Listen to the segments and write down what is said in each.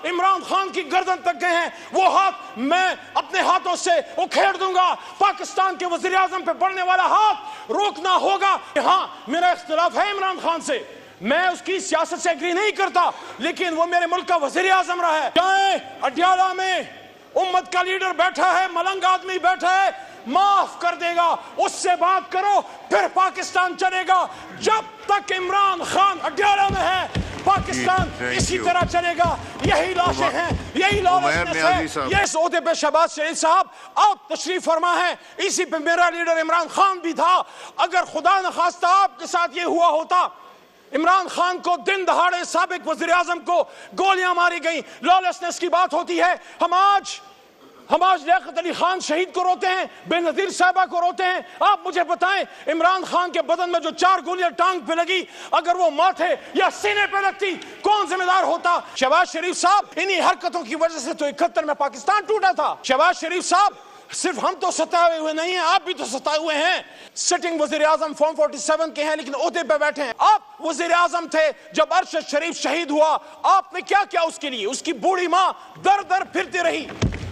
عمران خان کی گردن تک گئے ہیں، وہ ہاتھ میں اپنے ہاتھوں سے اکھیڑ دوں گا۔ پاکستان کے وزیر اعظم پہ بڑھنے والا ہاتھ روکنا ہوگا۔ ہاں میرا اختلاف ہے عمران خان سے، میں اس کی سیاست سے ایگری نہیں کرتا، لیکن وہ میرے ملک کا وزیر اعظم رہا ہے۔ جائیں اڈیالہ میں امت کا لیڈر بیٹھا ہے، ملنگ آدمی بیٹھا ہے، معاف کر دے گا، اس سے بات کرو، پھر پاکستان چلے گا۔ جب تک عمران خان اڈیالہ میں ہے پاکستان اسی طرح چلے گا۔ یہی لاشیں ہیں، یہی لالچنس ہے۔ یہ اس عہدے پہ شہباز شریف صاحب آپ تشریف فرما ہے، اسی پہ میرا لیڈر عمران خان بھی تھا۔ اگر خدا نخواستہ آپ کے ساتھ یہ ہوا ہوتا، عمران خان کو دن دہاڑے سابق وزیر اعظم کو گولیاں ماری گئیں، لالچنس کی بات ہوتی ہے۔ ہم آج لیاقت علی خان شہید کو روتے ہیں، بے نظیر صاحبہ کو روتے ہیں۔ آپ مجھے بتائیں عمران خان کے بدن میں جو 4 گولیاں ٹانگ پہ لگی، اگر وہ ماتھے یا سینے پہ لگتی کون ذمہ دار ہوتا؟ شہباز شریف صاحب انہی حرکتوں کی وجہ سے تو 71 میں پاکستان ٹوٹا تھا۔ شہباز شریف صاحب صرف ہم تو ستائے ہوئے نہیں ہیں، آپ بھی تو ستائے ہوئے ہیں۔ سٹنگ وزیر اعظم فارم 47 کے ہیں لیکن عہدے پہ بیٹھے ہیں۔ آپ وزیر اعظم تھے جب ارشد شریف شہید ہوا، آپ نے کیا کیا اس کے لیے؟ اس کی بوڑھی ماں در در پھرتی رہی۔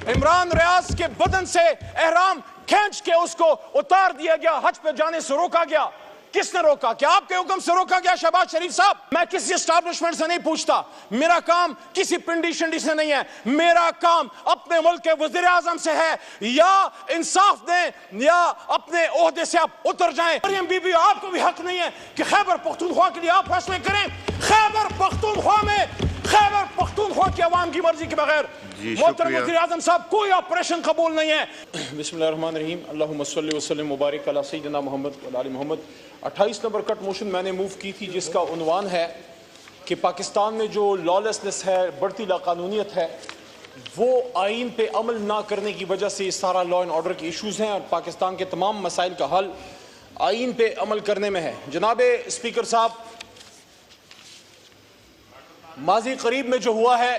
عمران ریاض کے بدن سے احرام کھینچ کے اس کو اتار دیا گیا، حج پہ جانے سے روکا گیا۔ کس نے روکا؟ کیا آپ کے حکم سے روکا گیا شہباز شریف صاحب؟ میں کسی اسٹیبلشمنٹ سے نہیں پوچھتا، میرا کام کسی پنڈی شنڈی سے نہیں ہے، میرا کام اپنے ملک کے وزیر اعظم سے ہے۔ یا انصاف دیں یا اپنے عہدے سے آپ اتر جائیں۔ مریم بی بی آپ کو بھی حق نہیں ہے کہ خیبر پختونخوا کے لیے آپ فیصلے کریں۔ خیبر پختونخوا کی عوام کی مرضی کے بغیر محترم وزیر اعظم صاحب کوئی آپریشن قبول نہیں ہے۔ بسم اللہ الرحمن الرحیم، اللہم صلی وسلم مبارک علی سیدنا محمد و علی محمد۔ 28 نمبر کٹ موشن میں نے موو کی تھی جس کا عنوان ہے کہ پاکستان میں جو لالسنس ہے، بڑھتی لاقانونیت ہے، وہ آئین پہ عمل نہ کرنے کی وجہ سے سارا لا اینڈ آرڈر کے ایشوز ہیں، اور پاکستان کے تمام مسائل کا حل آئین پہ عمل کرنے میں ہے۔ جناب اسپیکر صاحب، ماضی قریب میں جو ہوا ہے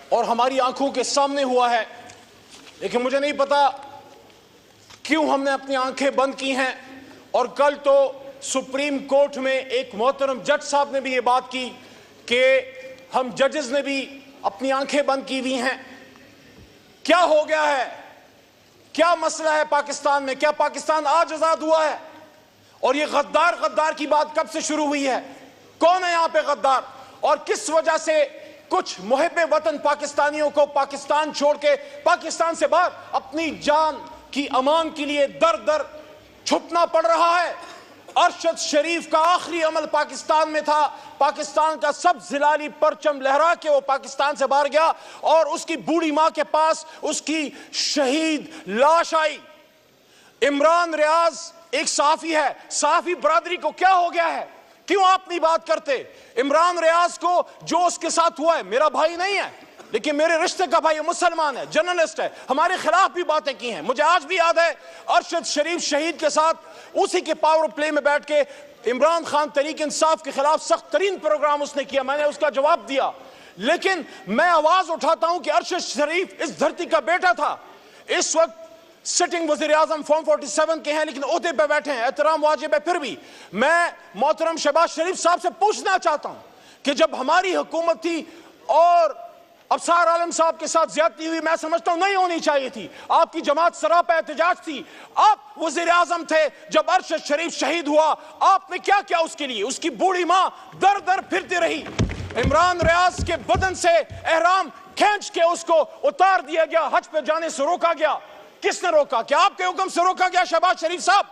اور ہماری آنکھوں کے سامنے ہوا ہے، لیکن مجھے نہیں پتا کیوں ہم نے اپنی آنکھیں بند کی ہیں، اور کل تو سپریم کورٹ میں ایک محترم جج صاحب نے بھی یہ بات کی کہ ہم ججز نے بھی اپنی آنکھیں بند کی ہوئی ہیں۔ کیا ہو گیا ہے؟ کیا مسئلہ ہے پاکستان میں؟ کیا پاکستان آج آزاد ہوا ہے؟ اور یہ غدار کی بات کب سے شروع ہوئی ہے؟ کون ہے یہاں پہ غدار؟ اور کس وجہ سے کچھ محب وطن پاکستانیوں کو پاکستان چھوڑ کے پاکستان سے باہر اپنی جان کی امان کے لیے در در چھپنا پڑ رہا ہے؟ ارشد شریف کا آخری عمل پاکستان میں تھا، پاکستان کا سب زلالی پرچم لہرا کے وہ پاکستان سے باہر گیا، اور اس کی بوڑھی ماں کے پاس اس کی شہید لاش آئی۔ عمران ریاض ایک صحافی ہے، صحافی برادری کو کیا ہو گیا ہے؟ کیوں آپ نہیں بات کرتے؟ عمران ریاض کو جو اس کے ساتھ ہوا ہے، میرا بھائی نہیں ہے لیکن میرے رشتے کا بھائی، مسلمان ہے، جرنلسٹ ہے، ہمارے خلاف بھی باتیں کی ہیں۔ مجھے آج بھی یاد ہے ارشد شریف شہید کے ساتھ اسی کے پاور پلے میں بیٹھ کے عمران خان تحریک انصاف کے خلاف سخت ترین پروگرام اس نے کیا، میں نے اس کا جواب دیا۔ لیکن میں آواز اٹھاتا ہوں کہ ارشد شریف اس دھرتی کا بیٹا تھا، اس وقت سٹنگ وزیر اعظم فارم 47 کے ہیں لیکن عہدے پہ بیٹھے ہیں، احترام واجب ہے۔ پھر بھی میں محترم شہباز شریف صاحب سے پوچھنا چاہتا ہوں کہ جب ہماری حکومت تھی اور ابصار عالم صاحب کے ساتھ زیادتی ہوئی، میں سمجھتا ہوں نہیں ہونی چاہیے تھی، آپ کی جماعت سراپا احتجاج تھی، آپ وزیر اعظم تھے جب ارشد شریف شہید ہوا، آپ نے کیا کیا اس کے لیے؟ اس کی بوڑھی ماں در در پھرتی رہی۔ عمران ریاض کے بدن سے احرام کھینچ کے اس کو اتار دیا گیا، حج پہ جانے سے روکا گیا۔ کس نے روکا؟ کیا آپ کے حکم سے روکا گیا شہباز شریف صاحب؟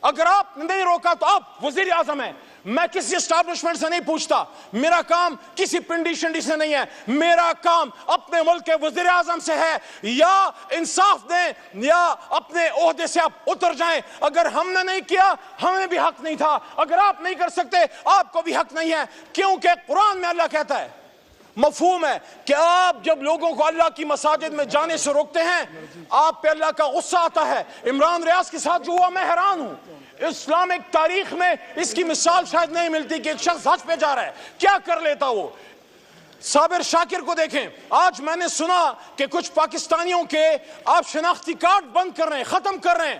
اگر آپ نے نہیں روکا تو آپ وزیر اعظم ہیں۔ میں کسی اسٹیبلشمنٹ سے نہیں پوچھتا، میرا کام کسی پنڈی شنڈی سے نہیں ہے، میرا کام اپنے ملک کے وزیر اعظم سے ہے۔ یا انصاف دیں یا اپنے عہدے سے آپ اتر جائیں۔ اگر ہم نے نہیں کیا ہمیں بھی حق نہیں تھا، اگر آپ نہیں کر سکتے آپ کو بھی حق نہیں ہے، کیونکہ قرآن میں اللہ کہتا ہے، مفہوم ہے کہ آپ جب لوگوں کو اللہ کی مساجد میں جانے سے روکتے ہیں آپ پہ اللہ کا غصہ آتا ہے۔ عمران ریاض کے ساتھ جو ہوا میں حیران ہوں، اسلامک تاریخ میں اس کی مثال شاید نہیں ملتی کہ ایک شخص حج پہ جا رہا ہے، کیا کر لیتا وہ۔ صابر شاکر کو دیکھیں، آج میں نے سنا کہ کچھ پاکستانیوں کے آپ شناختی کارڈ بند کر رہے ہیں، ختم کر رہے ہیں۔